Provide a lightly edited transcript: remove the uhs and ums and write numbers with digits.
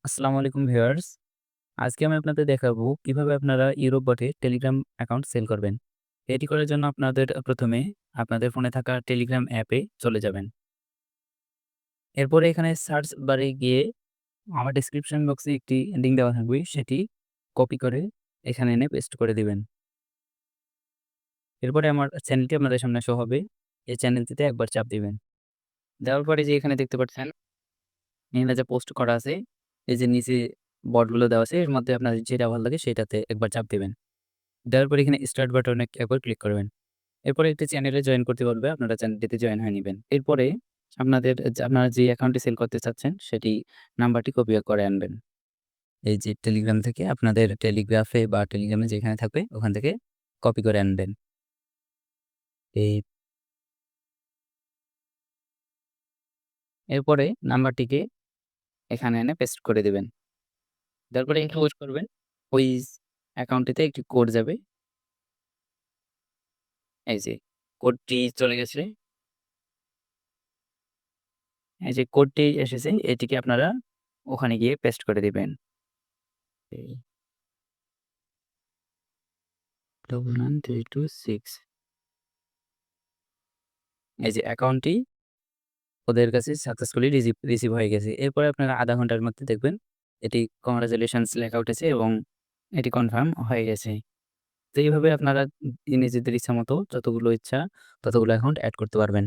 আসসালামু আলাইকুম ভিউয়ার্স। আজকে আমি আপনাদের দেখাবো কিভাবে আপনারা ইউরোপ বটে টেলিগ্রাম অ্যাকাউন্ট সেল করবেন। এটি করার জন্য আপনাদের প্রথমে আপনাদের ফোনে থাকা টেলিগ্রাম অ্যাপে চলে যাবেন। এরপরে এখানে সার্চ বারে গিয়ে আমার ডেসক্রিপশন বক্সে একটি লিঙ্ক দেওয়া থাকবে, সেটি কপি করে এখানে এনে পেস্ট করে দিবেন। এরপরে আমার চ্যানেলটি আপনাদের সামনে শো হবে। এই চ্যানেলটিতে একবার চাপ দিবেন। দেওয়ার পরে যে এখানে দেখতে পাচ্ছেন এখানে যে পোস্ট করা আছে, এই যে নিচে বটগুলো দেওয়া আছে, এর মধ্যে আপনার যেটা ভালো লাগে সেটাতে একবার চাপ দিবেন। দেওয়ার পরে এখানে স্টার্ট বাটনে একবার ক্লিক করবেন। এরপরে একটি চ্যানেলে জয়েন করতে বলবে, আপনারা চ্যানেলটিতে জয়েন হয়ে নিবেন। এরপরে আপনারা যে অ্যাকাউন্টটি সেল করতে চাচ্ছেন সেটি নাম্বারটি কপি করে আনবেন। এই যে টেলিগ্রাম থেকে আপনাদের টেলিগ্রাফে বা টেলিগ্রামে যেখানে থাকবে ওখান থেকে কপি করে আনবেন। এই এরপরে নাম্বারটিকে এখানে এনে পেস্ট করে দিবেন। তারপরে একটু ওয়েট করবেন। ওই অ্যাকাউন্টটিতে একটি কোড যাবে। এই যে কোডটি চলে গেছে। এই যে কোডটি এসেছে, এটিকে আপনারা ওখানে গিয়ে পেস্ট করে দিবেন। এই 993226 এই যে অ্যাকাউন্টটি ওদের কাছে সাকসেসফুলি রিসিভ হয়ে গেছে। এরপরে আপনারা আধা ঘন্টার মধ্যে দেখবেন এটি কংগ্রাচুলেশনস লেখা উঠেছে এবং এটি কনফার্ম হয়ে গেছে। তো এইভাবে আপনারা নিজেদের ইচ্ছামতো যতগুলো ইচ্ছা ততগুলো অ্যাকাউন্ট এড করতে পারবেন।